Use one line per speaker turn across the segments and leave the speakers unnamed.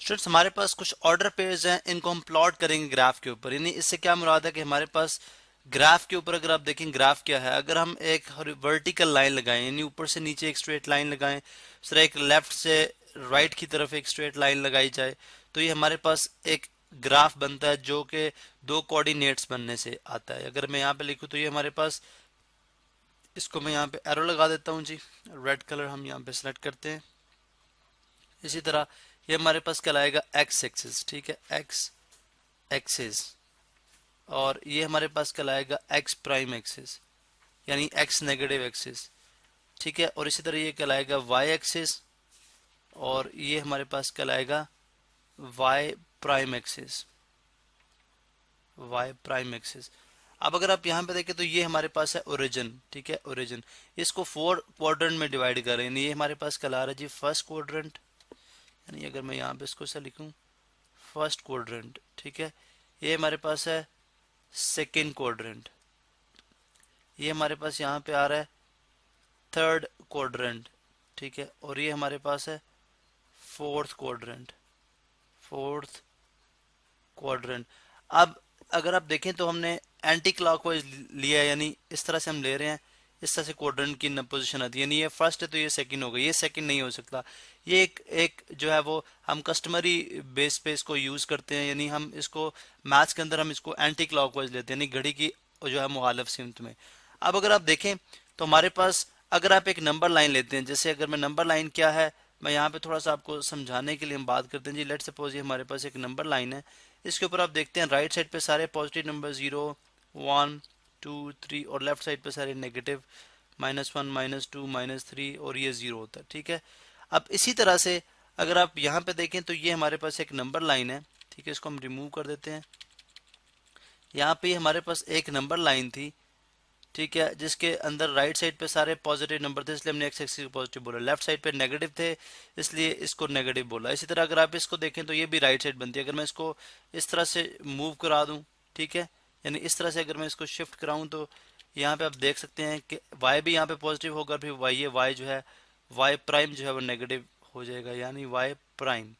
Students हमारे पास कुछ order pairs हैं, इनको हम प्लॉट करेंगे ग्राफ के ऊपर। यानी इससे क्या मुराद है कि हमारे पास ग्राफ के ऊपर अगर आप देखें ग्राफ क्या है, अगर हम एक वर्टिकल लाइन लगाएं यानी ऊपर से नीचे एक स्ट्रेट लाइन लगाएं, इस तरह एक लेफ्ट से राइट की तरफ एक स्ट्रेट लाइन लगाई जाए, तो ये हमारे पास एक ग्राफ बनता है जो कि दो कोऑर्डिनेट्स बनने से आता है। अगर मैं यहाँ पे लिखूँ तो ये हमारे पास, इसको मैं यहाँ पे एरो लगा देता हूँ जी, रेड कलर हम यहाँ पे सेलेक्ट करते हैं। इसी तरह ये हमारे पास कहलाएगा एक्स एक्सिस, ठीक है, एक्स एक्सिस। और ये हमारे पास कहलाएगा एक्स प्राइम एक्सिस यानी एक्स नेगेटिव एक्सिस, ठीक है। और इसी तरह ये कहलाएगा वाई एक्सिस और ये हमारे पास कहलाएगा Y prime axis, Y prime axis. अब अगर आप यहाँ पे देखें तो ये हमारे पास है ओरिजिन, ठीक है, ओरिजिन। इसको 4 क्वाड्रेंट में डिवाइड कर रहे हैं। ये हमारे पास कहला रहा है जी फर्स्ट क्वाड्रेंट, यानी अगर मैं यहाँ पे इसको से लिखूँ फर्स्ट क्वाड्रेंट, ठीक है। ये हमारे पास है सेकेंड क्वाड्रेंट, ये हमारे पास यहाँ पे आ रहा है थर्ड क्वाड्रेंट, ठीक है। और ये हमारे पास है फोर्थ क्वाड्रेंट, फोर्थ क्वाड्रेंट। अब अगर आप देखें तो हमने एंटी क्लॉकवाइज लिया है, यानी इस तरह से हम ले रहे हैं, इस तरह से क्वाड्रेंट की पोजीशन आती है। यानी ये फर्स्ट है तो ये सेकंड होगा, ये सेकंड नहीं हो सकता। ये एक जो है वो हम कस्टमरी बेस पे इसको यूज करते हैं, यानी हम इसको मैथ्स के अंदर हम इसको एंटी क्लॉकवाइज लेते हैं, यानी घड़ी की जो है मुखालिफ सिमत में। अब अगर आप देखें तो हमारे पास अगर आप एक नंबर लाइन लेते हैं, जैसे अगर मैं नंबर लाइन क्या है मैं यहाँ पे थोड़ा सा आपको समझाने के लिए हम बात करते हैं जी। लेट सपोज ये हमारे पास एक नंबर लाइन है, इसके ऊपर आप देखते हैं राइट साइड पे सारे पॉजिटिव नंबर 0 1 2 3 और लेफ्ट साइड पे सारे नेगेटिव -1 -2 -3 और ये 0 होता है, ठीक है। अब इसी तरह से अगर आप यहाँ पे देखें तो ये हमारे पास एक नंबर लाइन है, ठीक है, इसको हम रिमूव कर देते हैं। यहाँ पे हमारे पास एक नंबर लाइन थी, ठीक है, जिसके अंदर राइट साइड पे सारे पॉजिटिव नंबर थे, इसलिए हमने एक्स एक्सिस को पॉजिटिव बोला। लेफ्ट साइड पे नेगेटिव थे इसलिए इसको नेगेटिव बोला। इसी तरह अगर आप इसको देखें तो ये भी राइट साइड बनती है। अगर मैं इसको इस तरह से मूव करा दूं, ठीक है, यानी इस तरह से अगर मैं इसको शिफ्ट कराऊं तो यहाँ पे आप देख सकते हैं कि वाई भी यहाँ पे पॉजिटिव होगा, फिर वाई ये वाई जो है वाई प्राइम जो है वो नेगेटिव हो जाएगा, यानी वाई प्राइम,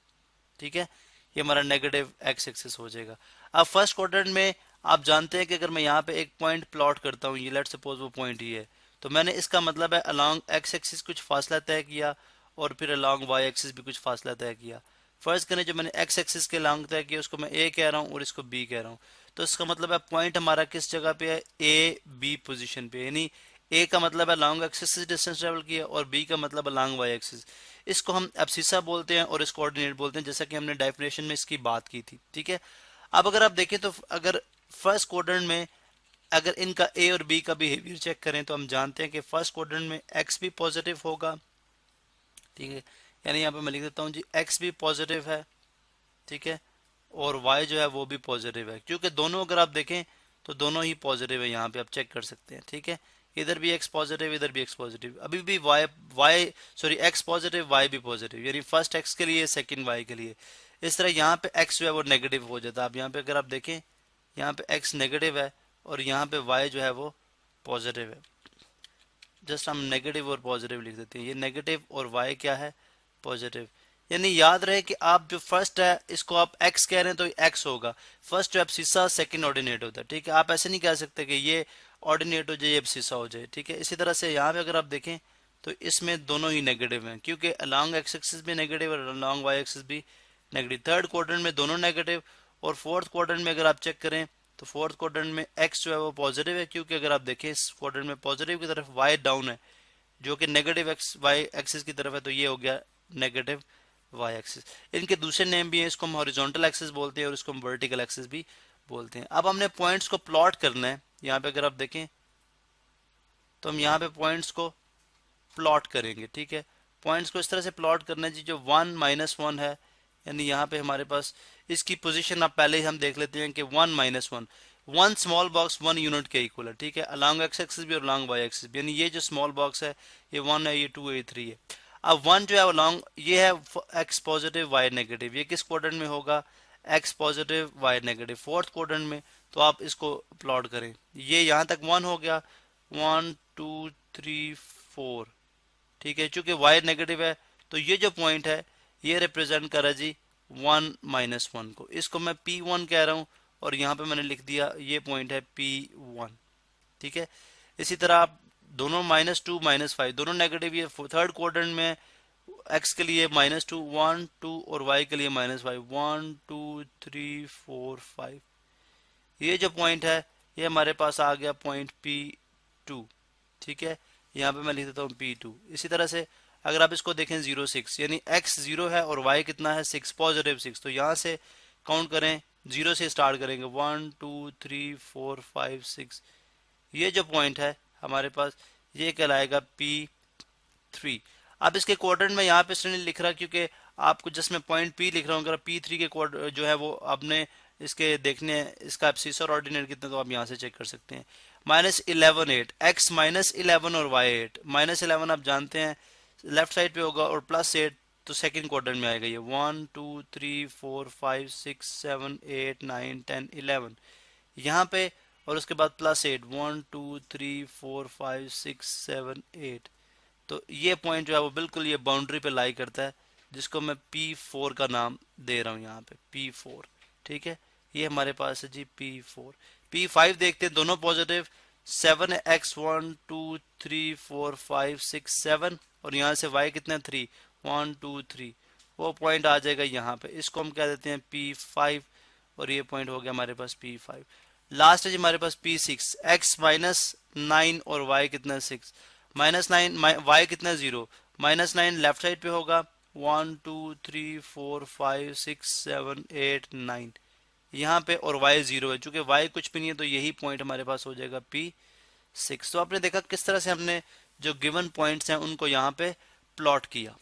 ठीक है, ये हमारा नेगेटिव एक्स एक्सिस हो जाएगा। अब फर्स्ट क्वाड्रेंट में आप जानते हैं कि अगर मैं यहाँ पे एक पॉइंट प्लॉट करता हूँ, ये लेट सपोज वो पॉइंट ही है, तो मैंने इसका मतलब है अलोंग एक्स एक्सिस कुछ फासला तय किया और फिर अलोंग वाई एक्सिस भी कुछ फासला तय किया। फर्ज करें जो मैंने एक्स एक्सिस के अलोंग तय किया उसको मैं ए कह रहा हूँ और इसको बी कह रहा हूँ, तो इसका मतलब है पॉइंट हमारा किस जगह पे है, ए बी पोजिशन पे। यानी ए का मतलब है लॉन्ग एक्सिस से डिस्टेंस ट्रेवल किया और बी का मतलब है लॉन्ग वाई एक्सिस। इसको हम एब्सिसा बोलते हैं और इसको कोऑर्डिनेट बोलते हैं, जैसा कि हमने डेफिनेशन में इसकी बात की थी, ठीक है। अब अगर आप देखें तो अगर फर्स्ट क्वाड्रेंट में अगर इनका ए और बी का बिहेवियर चेक करें तो हम जानते हैं कि फर्स्ट क्वाड्रेंट में एक्स भी पॉजिटिव होगा, ठीक है, यानी यहाँ पे मैं लिख देता हूँ जी एक्स भी पॉजिटिव है, ठीक है, और वाई जो है वो भी पॉजिटिव है, क्योंकि दोनों अगर आप देखें तो दोनों ही पॉजिटिव है, यहाँ पे आप चेक कर सकते हैं, ठीक है। इधर भी एक्स पॉजिटिव इधर भी एक्स पॉजिटिव, अभी भी Y Y sorry X positive Y भी पॉजिटिव, यानी फर्स्ट एक्स के लिए सेकंड वाई के लिए। इस तरह यहाँ पे एक्स जो है वो नेगेटिव हो जाता है। अब यहाँ पे अगर आप देखें यहाँ पे एक्स नेगेटिव है और यहाँ पे वाई जो है वो पॉजिटिव है। जस्ट हम नेगेटिव और पॉजिटिव लिख देते हैं, ये नेगेटिव और वाई क्या है, पॉजिटिव। यानी याद रहे कि आप जो फर्स्ट है इसको आप एक्स कह रहे हैं तो एक्स होगा, फर्स्ट जो एब्सिसा सेकंड ऑर्डिनेट होता है, ठीक है। आप ऐसे नहीं कह सकते कि ये ऑर्डिनेट हो जाए ये एब्सिसा हो जाए, ठीक है। इसी तरह से यहाँ पे अगर आप देखें तो इसमें दोनों ही नेगेटिव हैं, क्योंकि अलॉन्ग एक्स एक्सिस भी नेगेटिव और अलॉन्ग वाई एक्सिस भी नेगेटिव। थर्ड क्वाड्रेंट में दोनों नेगेटिव और फोर्थ क्वाड्रेंट में अगर आप चेक करें तो फोर्थ क्वाड्रेंट में एक्स जो है वो पॉजिटिव है, क्योंकि अगर आप देखें इस क्वाड्रेंट में पॉजिटिव की तरफ वाई डाउन है जो कि नेगेटिव एक्स वाई एक्सिस की तरफ है, तो ये हो गया नेगेटिव वाई एक्सिस। इनके दूसरे नेम भी हैं, इसको हम हॉरिजॉन्टल एक्सिस बोलते हैं और इसको हम वर्टिकल एक्सिस भी बोलते हैं। अब हमने पॉइंट्स को प्लॉट करना है, यहाँ पे अगर आप देखें तो हम यहाँ पे पॉइंट्स को प्लॉट करेंगे, ठीक है। पॉइंट्स को इस तरह से प्लॉट करना है जी, जो 1 -1 है, यानी यहाँ पे हमारे पास इसकी पोजीशन आप पहले ही हम देख लेते हैं कि 1 -1 वन स्मॉल बॉक्स 1 यूनिट के इक्वल है, ठीक है, अलॉन्ग एक्स एक्सिस भी और अलॉन्ग वाई एक्सिस भी। यानी ये जो स्मॉल बॉक्स है ये 1 है, ये 2 है, ये 3 है। अब 1 जो है अलॉन्ग ये है एक्स पॉजिटिव वाई नेगेटिव, ये किस क्वाड्रेंट में होगा, X positive Y negative, fourth quadrant में। तो आप इसको प्लॉट करें, ये यहाँ तक 1 हो गया, 1 2 3 4, ठीक है। चूंकि वाई नेगेटिव है तो ये जो पॉइंट है ये रिप्रेजेंट कर रहा है जी 1 - 1 को, इसको मैं P1 कह रहा हूँ और यहाँ पे मैंने लिख दिया ये पॉइंट है P1। ठीक है, इसी तरह आप दोनों -2 -5 दोनों नेगेटिव, ये थर्ड क्वाड्रेंट में x के लिए -2 1 2 और y के लिए -5 1 2 3 4 5। ये जो पॉइंट है ये हमारे पास आ गया पॉइंट P2। ठीक है, यहाँ पे मैं लिख देता हूँ P2। इसी तरह से अगर आप इसको देखें 0 6 यानी x 0 है और y कितना है 6 पॉजिटिव 6, तो यहाँ से काउंट करें 0 से स्टार्ट करेंगे 1 2 3 4 5 6। ये जो पॉइंट है हमारे पास ये कहलाएगा P3। अब इसके क्वाड्रेंट में यहाँ पे इसलिए लिख रहा क्योंकि आपको जस्ट मैं पॉइंट P लिख रहा हूँ, अगर P3 के क्वाड्रेंट जो है वो आपने इसके देखने हैं इसका एब्सिसर ऑर्डिनेट कितना, तो आप यहाँ से चेक कर सकते हैं। -11 8 x -11 और y 8। -11 आप जानते हैं लेफ्ट साइड पे होगा और +8 तो सेकंड क्वाड्रेंट में आएगा। ये 1 2 3 4 5 6 7 8 9 10 11 यहाँ पे, और उसके बाद +8 1 2 3 4 5 6 7 8। तो ये पॉइंट जो है वो बिल्कुल ये बाउंड्री पे लाई करता है, जिसको मैं P4 का नाम दे रहा हूँ यहाँ पे P4। ठीक है, ये हमारे पास है जी P4। P5 देखते हैं, दोनों पॉजिटिव 7 x 1 2 3 4 5 6 7 और यहाँ से y कितना 3 1 2 3, वो पॉइंट आ जाएगा यहाँ पे, इसको हम कह देते हैं P5 और ये पॉइंट हो गया हमारे पास P5। लास्ट है जी हमारे पास P6 x -9 और y कितना 6 -9 y कितना 0 -9 लेफ्ट साइड पे होगा 1 2 3 4 5 6 7 8 9 यहाँ पे, और y 0 है, चूंकि y कुछ भी नहीं है तो यही पॉइंट हमारे पास हो जाएगा P6। तो आपने देखा किस तरह से हमने जो गिवन पॉइंट्स हैं उनको यहाँ पे प्लॉट किया।